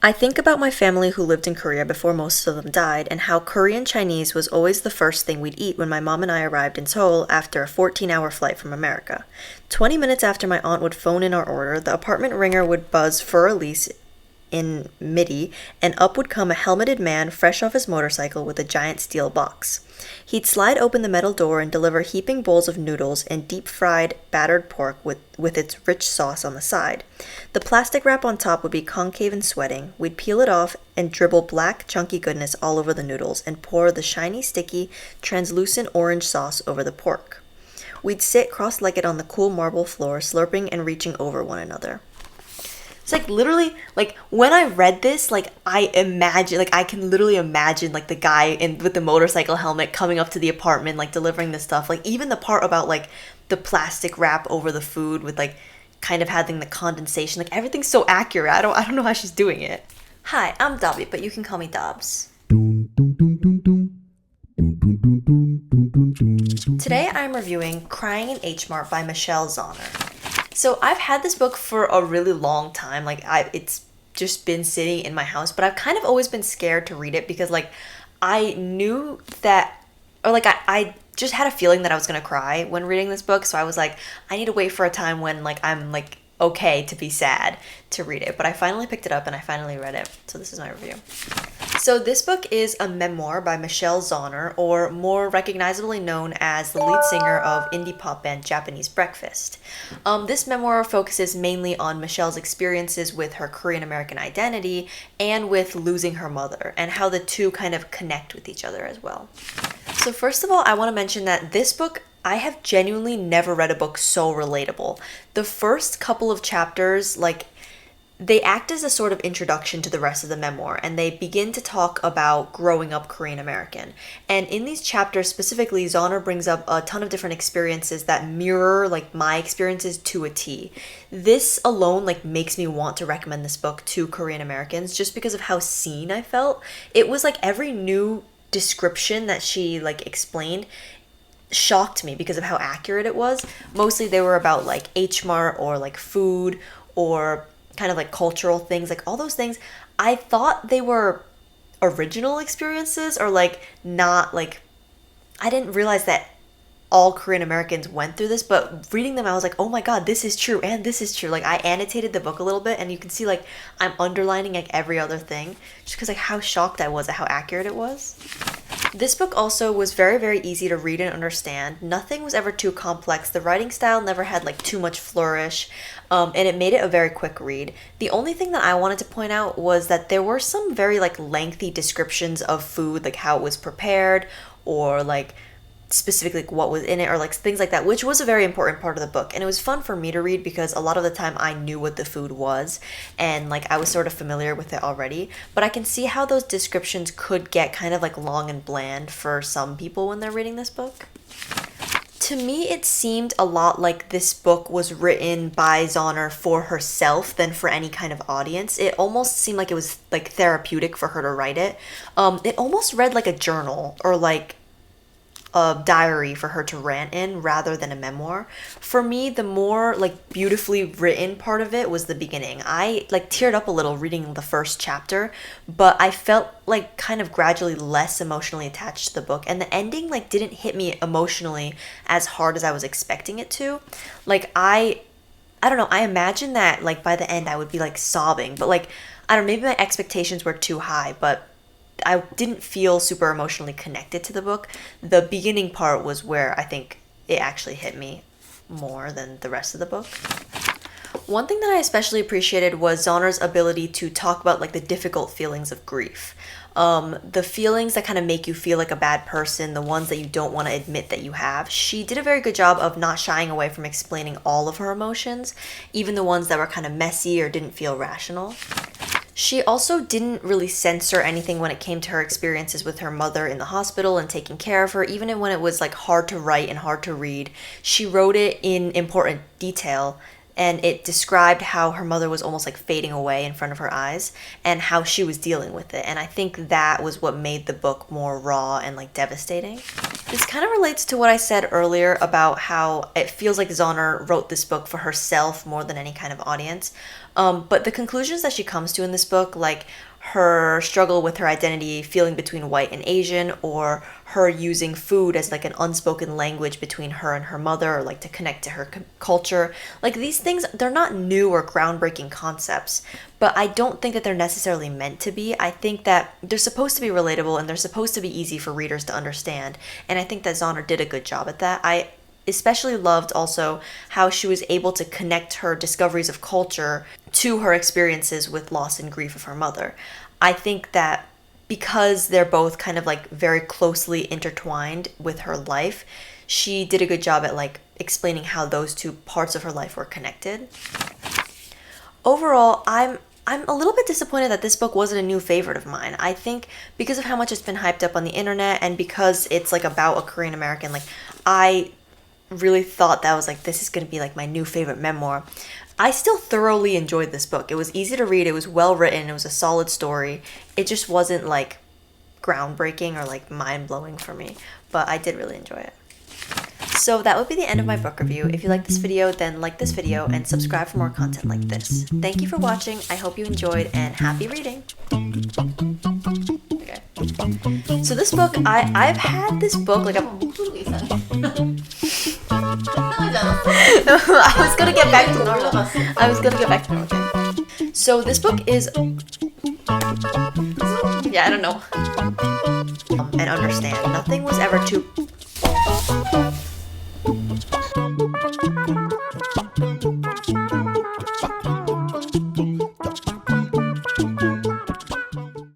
I think about my family who lived in Korea before most of them died, and how Korean Chinese was always the first thing we'd eat when my mom and I arrived in Seoul after a 14-hour flight from America. 20 minutes after my aunt would phone in our order, the apartment ringer would buzz for Elise in MIDI, and up would come a helmeted man fresh off his motorcycle with a giant steel box. He'd slide open the metal door and deliver heaping bowls of noodles and deep-fried, battered pork with its rich sauce on the side. The plastic wrap on top would be concave and sweating. We'd peel it off and dribble black, chunky goodness all over the noodles and pour the shiny, sticky, translucent orange sauce over the pork. We'd sit cross-legged on the cool marble floor, slurping and reaching over one another. It's like literally, like when I read this, like I can literally imagine like the guy with the motorcycle helmet coming up to the apartment, like delivering this stuff. Like even the part about like the plastic wrap over the food with like kind of having the condensation, like everything's so accurate. I don't know how she's doing it. Hi, I'm Dabby, but you can call me Dabz. Today I'm reviewing Crying in Hmart by Michelle Zauner. So I've had this book for a really long time. Like it's just been sitting in my house, but I've kind of always been scared to read it because like I knew that, or like I just had a feeling that I was gonna cry when reading this book. So I was like, I need to wait for a time when like I'm like okay to be sad to read it. But I finally picked it up and I finally read it. So this is my review. So this book is a memoir by Michelle Zauner, or more recognizably known as the lead singer of indie pop band Japanese Breakfast. This memoir focuses mainly on Michelle's experiences with her Korean American identity and with losing her mother, and how the two kind of connect with each other as well. So first of all, I want to mention that this book, I have genuinely never read a book so relatable. The first couple of chapters, like, they act as a sort of introduction to the rest of the memoir, and they begin to talk about growing up Korean American. And in these chapters specifically, Zauner brings up a ton of different experiences that mirror like my experiences to a T. This alone like makes me want to recommend this book to Korean Americans just because of how seen I felt. It was like every new description that she like explained shocked me because of how accurate it was. Mostly they were about like Hmart or like food or kind of like cultural things, like all those things. I thought they were original experiences, or like not like, I didn't realize that all Korean Americans went through this, but reading them I was like, oh my god, this is true and this is true. Like I annotated the book a little bit and you can see like I'm underlining like every other thing just because like how shocked I was at how accurate it was. This book also was very, very easy to read and understand. Nothing was ever too complex. The writing style never had like too much flourish, and it made it a very quick read. The only thing that I wanted to point out was that there were some very like lengthy descriptions of food, like how it was prepared, or like specifically like, what was in it, or like things like that, which was a very important part of the book. And it was fun for me to read because a lot of the time I knew what the food was and like I was sort of familiar with it already. But I can see how those descriptions could get kind of like long and bland for some people when they're reading this book. To me, it seemed a lot like this book was written by Zauner for herself than for any kind of audience. It almost seemed like it was like therapeutic for her to write it. It almost read like a journal or like a diary for her to rant in rather than a memoir. For me, the more like beautifully written part of it was the beginning. I like teared up a little reading the first chapter, but I felt like kind of gradually less emotionally attached to the book, and the ending like didn't hit me emotionally as hard as I was expecting it to. Like I don't know, I imagine that like by the end I would be like sobbing, but like I don't know, maybe my expectations were too high, but I didn't feel super emotionally connected to the book. The beginning part was where I think it actually hit me more than the rest of the book. One thing that I especially appreciated was Zauner's ability to talk about like the difficult feelings of grief. The feelings that kind of make you feel like a bad person, the ones that you don't want to admit that you have. She did a very good job of not shying away from explaining all of her emotions, even the ones that were kind of messy or didn't feel rational. She also didn't really censor anything when it came to her experiences with her mother in the hospital and taking care of her, even when it was like hard to write and hard to read. She wrote it in important detail, and it described how her mother was almost like fading away in front of her eyes and how she was dealing with it. And I think that was what made the book more raw and like devastating. This kind of relates to what I said earlier about how it feels like Zonner wrote this book for herself more than any kind of audience. But the conclusions that she comes to in this book, like her struggle with her identity feeling between white and Asian, or her using food as like an unspoken language between her and her mother, or like to connect to her culture, like these things, they're not new or groundbreaking concepts, but I don't think that they're necessarily meant to be. I think that they're supposed to be relatable and they're supposed to be easy for readers to understand, and I think that Zonner did a good job at that. I especially loved also how she was able to connect her discoveries of culture to her experiences with loss and grief of her mother. I think that because they're both kind of like very closely intertwined with her life, she did a good job at like explaining how those two parts of her life were connected. Overall, I'm a little bit disappointed that this book wasn't a new favorite of mine. I think because of how much it's been hyped up on the internet and because it's like about a Korean American, like I really thought that was like, this is going to be like my new favorite memoir. I still thoroughly enjoyed this book. It was easy to read, it was well written, it was a solid story. It just wasn't like groundbreaking or like mind-blowing for me, but I did really enjoy it. So that would be the end of my book review. If you like this video, then like this video and subscribe for more content like this. Thank you for watching. I hope you enjoyed and happy reading. Okay. So this book, I've had this book like I was gonna get back to normal. Okay. So this book is I don't know. And understand, nothing was ever too